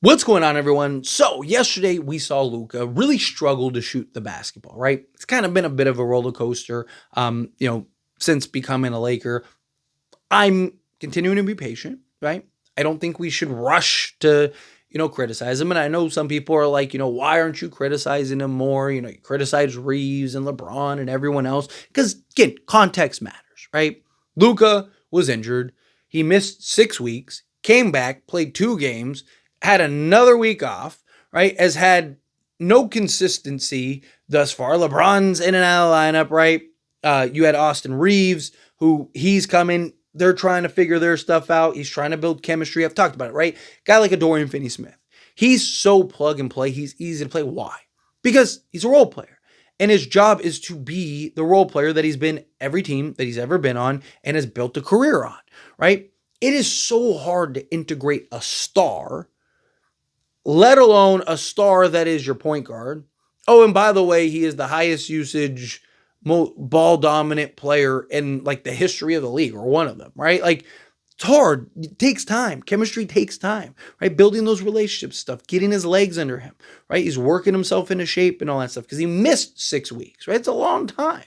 What's going on, everyone? So, yesterday we saw Luca really struggle to shoot the basketball, right? It's kind of been a bit of a roller coaster, since becoming a Laker. I'm continuing to be patient, right? I don't think we should rush to, criticize him. And I know some people are like, why aren't you criticizing him more? You criticize Reaves and LeBron and everyone else. Because, again, context matters, right? Luca was injured. He missed 6 weeks, came back, played 2 games, had another week off, right? Has had no consistency thus far. LeBron's in and out of the lineup, right? You had Austin Reaves, who he's coming. They're trying to figure their stuff out. He's trying to build chemistry. I've talked about it, right? Guy like a Dorian Finney-Smith. He's so plug and play. He's easy to play. Why? Because he's a role player. And his job is to be the role player that he's been every team that he's ever been on and has built a career on, right? It is so hard to integrate a star, let alone a star that is your point guard. Oh, and by the way, he is the highest usage ball dominant player in like the history of the league, or one of them, right? Like, it's hard. It takes time. Chemistry takes time, right? Building those relationships, stuff, getting his legs under him, right? He's working himself into shape and all that stuff because he missed 6 weeks, right? It's a long time.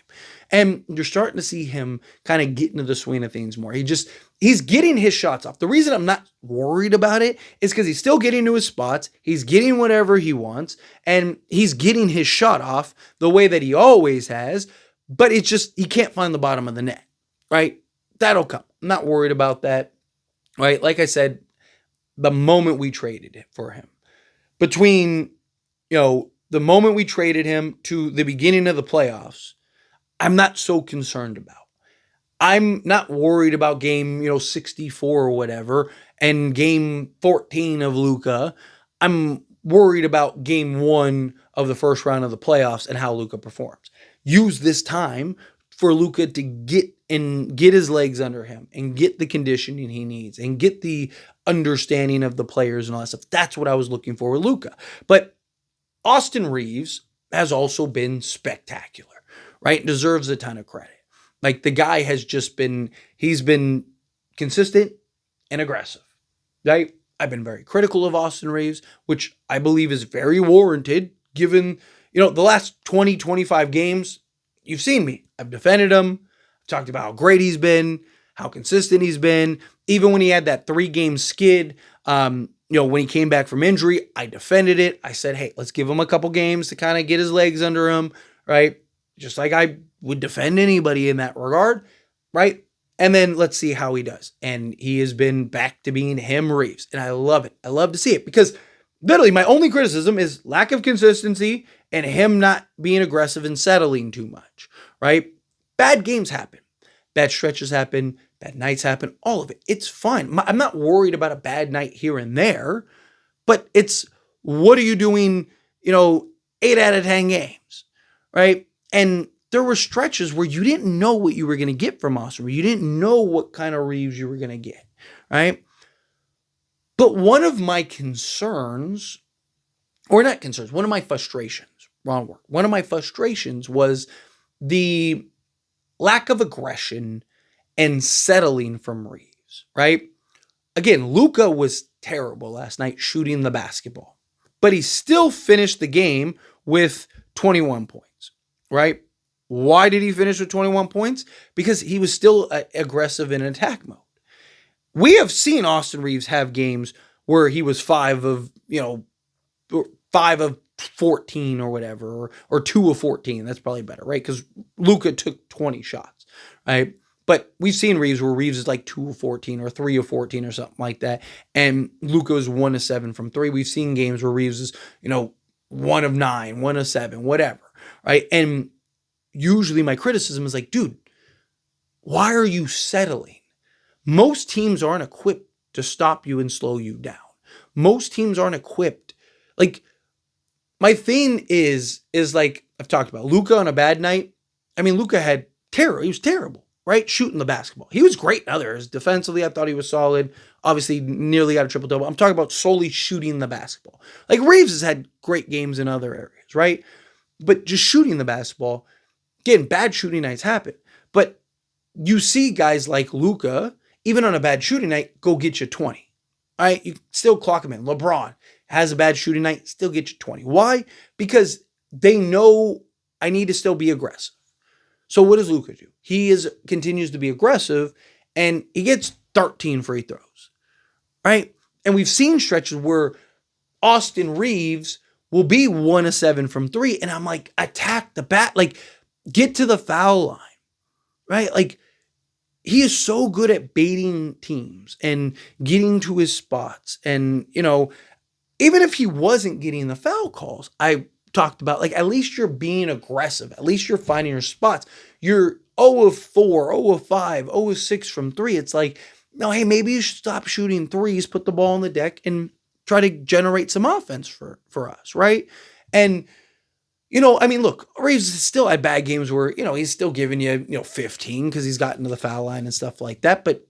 And you're starting to see him kind of get into the swing of things more. He's getting his shots off. The reason I'm not worried about it is because he's still getting to his spots. He's getting whatever he wants, and he's getting his shot off the way that he always has. But it's just, he can't find the bottom of the net, right? That'll come. I'm not worried about that, right? Like I said, the moment we traded it for him, between, the moment we traded him to the beginning of the playoffs, I'm not so concerned about. I'm not worried about game, 64 or whatever, and game 14 of Luca. I'm worried about game 1 of the first round of the playoffs and how Luca performs. Use this time for Luca to get his legs under him and get the conditioning he needs and get the understanding of the players and all that stuff. That's what I was looking for with Luca. But Austin Reaves has also been spectacular, right? Deserves a ton of credit. Like, the guy has just he's been consistent and aggressive, right? I've been very critical of Austin Reaves, which I believe is very warranted given, the last 20, 25 games. You've seen me. I've defended him, talked about how great he's been, how consistent he's been. Even when he had that 3-game skid, when he came back from injury, I defended it. I said, hey, let's give him a couple games to kind of get his legs under him, right? Just like I would defend anybody in that regard, right? And then let's see how he does. And he has been back to being him, Reaves. And I love it. I love to see it because literally my only criticism is lack of consistency and him not being aggressive and settling too much, right? Bad games happen. Bad stretches happen. Bad nights happen. All of it. It's fine. I'm not worried about a bad night here and there, but it's, what are you doing, 8 out of 10 games, right? And there were stretches where you didn't know what you were going to get from Austin. You didn't know what kind of Reaves you were going to get, right? But one of my concerns, or not concerns, one of my frustrations, wrong word. One of my frustrations was the lack of aggression and settling from Reaves, right? Again, Luka was terrible last night shooting the basketball, but he still finished the game with 21 points, right? Why did he finish with 21 points? Because he was still aggressive in attack mode. We have seen Austin Reaves have games where he was 5 of 14 or whatever, or 2 of 14. That's probably better, right? Because Luka took 20 shots, right? But we've seen Reaves where Reaves is like 2 of 14 or 3 of 14 or something like that. And Luka is 1 of 7 from 3. We've seen games where Reaves is, 1 of 9, 1 of 7, whatever, right? And usually my criticism is like, dude, why are you settling? Most teams aren't equipped to stop you and slow you down. Most teams aren't equipped. Like, my thing is like I've talked about, Luka on a bad night. I mean, Luka had terror. He was terrible, right? Shooting the basketball. He was great in others. Defensively, I thought he was solid. Obviously, nearly got a triple-double. I'm talking about solely shooting the basketball. Like, Reaves has had great games in other areas, right? But just shooting the basketball, again, bad shooting nights happen. But you see guys like Luka, even on a bad shooting night, go get you 20. All right, you still clock him in. LeBron has a bad shooting night, still get you 20. Why? Because they know I need to still be aggressive. So what does Luka do? He continues to be aggressive, and he gets 13 free throws, right? And we've seen stretches where Austin Reaves will be 1 of 7 from 3, and I'm like, attack the bat, like get to the foul line, right? Like he is so good at baiting teams and getting to his spots. And, even if he wasn't getting the foul calls, I talked about, like, at least you're being aggressive. At least you're finding your spots. You're 0 of 4, 0 of 5, 0 of 6 from 3. It's like, no, hey, maybe you should stop shooting threes, put the ball on the deck, and try to generate some offense for us, right? And, look, Reaves still had bad games where, he's still giving you, 15 because he's gotten to the foul line and stuff like that. But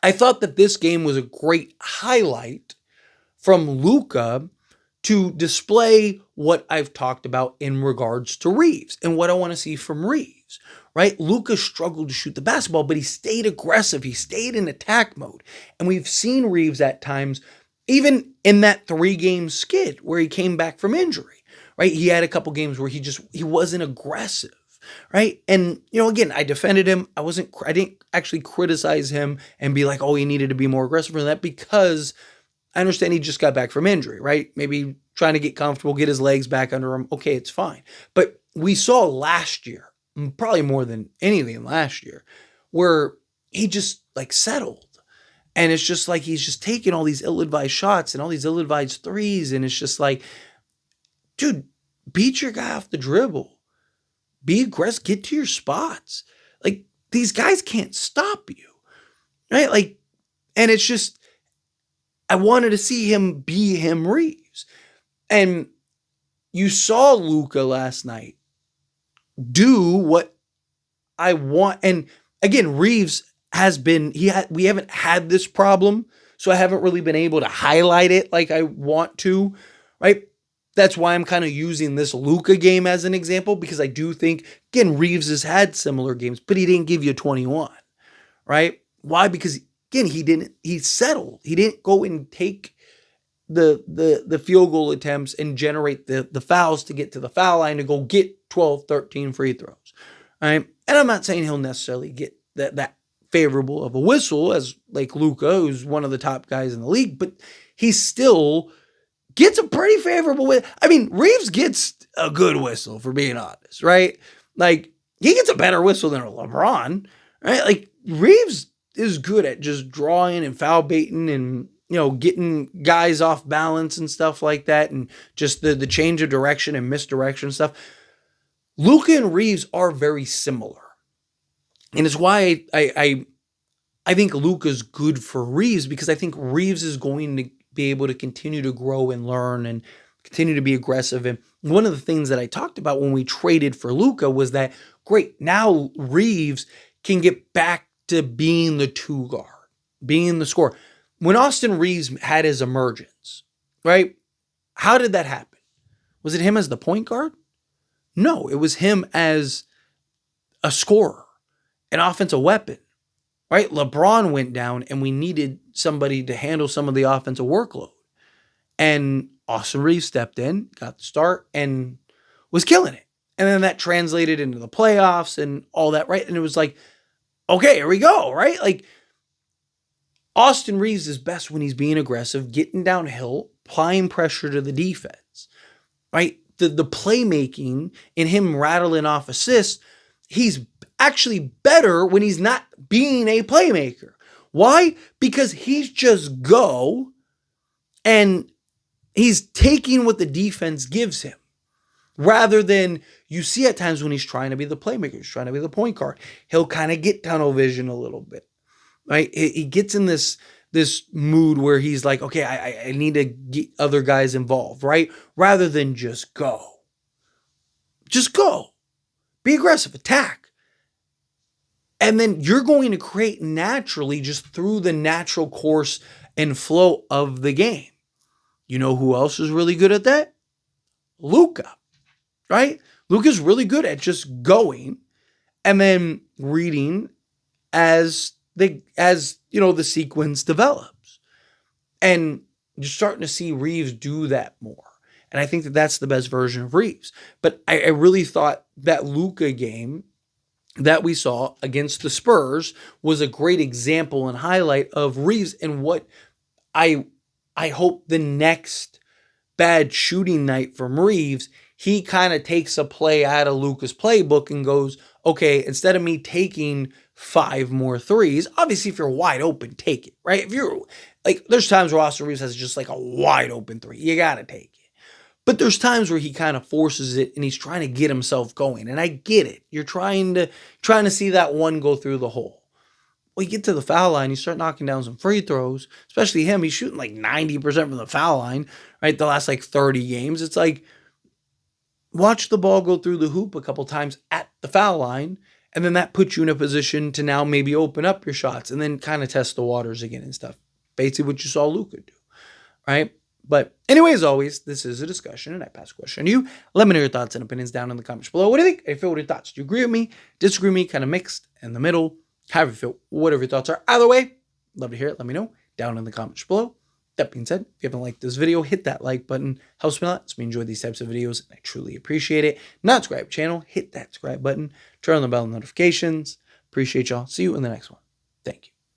I thought that this game was a great highlight from Luka to display what I've talked about in regards to Reaves and what I want to see from Reaves, right? Luka struggled to shoot the basketball, but he stayed aggressive. He stayed in attack mode. And we've seen Reaves at times, even in that 3-game skid where he came back from injury, right? He had a couple games where he wasn't aggressive, right? And, again, I defended him. I didn't actually criticize him and be like, oh, he needed to be more aggressive for that, because I understand he just got back from injury, right? Maybe trying to get comfortable, get his legs back under him. Okay, it's fine. But we saw last year, probably more than anything last year, where he just like settled. And it's just like he's just taking all these ill-advised shots and all these ill-advised threes. And it's just like, dude, beat your guy off the dribble. Be aggressive. Get to your spots. Like, these guys can't stop you, right? Like, and it's just, I wanted to see him be him, Reaves. And you saw Luka last night do what I want. And again, Reaves we haven't had this problem, so I haven't really been able to highlight it like I want to, right? That's why I'm kind of using this Luka game as an example, because I do think, again, Reaves has had similar games, but he didn't give you 21, right? Why? Because again, he settled. He didn't go and take the field goal attempts and generate the fouls to get to the foul line to go get 12, 13 free throws. All right. And I'm not saying he'll necessarily get that favorable of a whistle as like Luka, who's one of the top guys in the league, but he still gets a pretty favorable whistle. I mean, Reaves gets a good whistle, for being honest, right? Like, he gets a better whistle than a LeBron, right? Like, Reaves is good at just drawing and foul baiting and, getting guys off balance and stuff like that, and just the change of direction and misdirection stuff. Luka and Reaves are very similar. And it's why I think Luka's good for Reaves, because I think Reaves is going to be able to continue to grow and learn and continue to be aggressive. And one of the things that I talked about when we traded for Luka was that, great, now Reaves can get back to being the 2 guard, being the scorer. When Austin Reaves had his emergence, right? How did that happen? Was it him as the point guard? No, it was him as a scorer, an offensive weapon, right? LeBron went down and we needed somebody to handle some of the offensive workload. And Austin Reaves stepped in, got the start, and was killing it. And then that translated into the playoffs and all that, right? And it was like, okay, here we go, right? Like, Austin Reaves is best when he's being aggressive, getting downhill, applying pressure to the defense, right? The playmaking and him rattling off assists, he's actually better when he's not being a playmaker. Why? Because he's just go and he's taking what the defense gives him, rather than you see at times when he's trying to be the playmaker, he's trying to be the point guard, he'll kind of get tunnel vision a little bit, right? He gets in this mood where he's like, okay, I need to get other guys involved, right? Rather than just go. Just go. Be aggressive, attack. And then you're going to create naturally just through the natural course and flow of the game. You know who else is really good at that? Luka, right? Luka's really good at just going and then reading as the sequence develops. And you're starting to see Reaves do that more. And I think that that's the best version of Reaves. But I really thought that Luka game that we saw against the Spurs was a great example and highlight of Reaves and what I I hope the next bad shooting night from Reaves, he kind of takes a play out of Luka's playbook and goes, okay, instead of me taking 5 more threes, obviously if you're wide open, take it, right? If you're like, there's times where Austin Reaves has just like a wide open three. You got to take it. But there's times where he kind of forces it and he's trying to get himself going. And I get it. You're trying to see that one go through the hole. Well, you get to the foul line, you start knocking down some free throws, especially him. He's shooting like 90% from the foul line, right? The last like 30 games. It's like, watch the ball go through the hoop a couple times at the foul line, and then that puts you in a position to now maybe open up your shots and then kind of test the waters again and stuff. Basically what you saw Luka do, right? But anyway, as always, this is a discussion, and I pass a question to you. Let me know your thoughts and opinions down in the comments below. What do you think? How you feel with your thoughts? Do you agree with me? Disagree with me? Kind of mixed in the middle? However you feel, whatever your thoughts are. Either way, love to hear it. Let me know down in the comments below. That being said, if you haven't liked this video, hit that like button. Helps me a lot. Lets me enjoy these types of videos, and I truly appreciate it. Not subscribe to the channel, hit that subscribe button. Turn on the bell notifications. Appreciate y'all. See you in the next one. Thank you.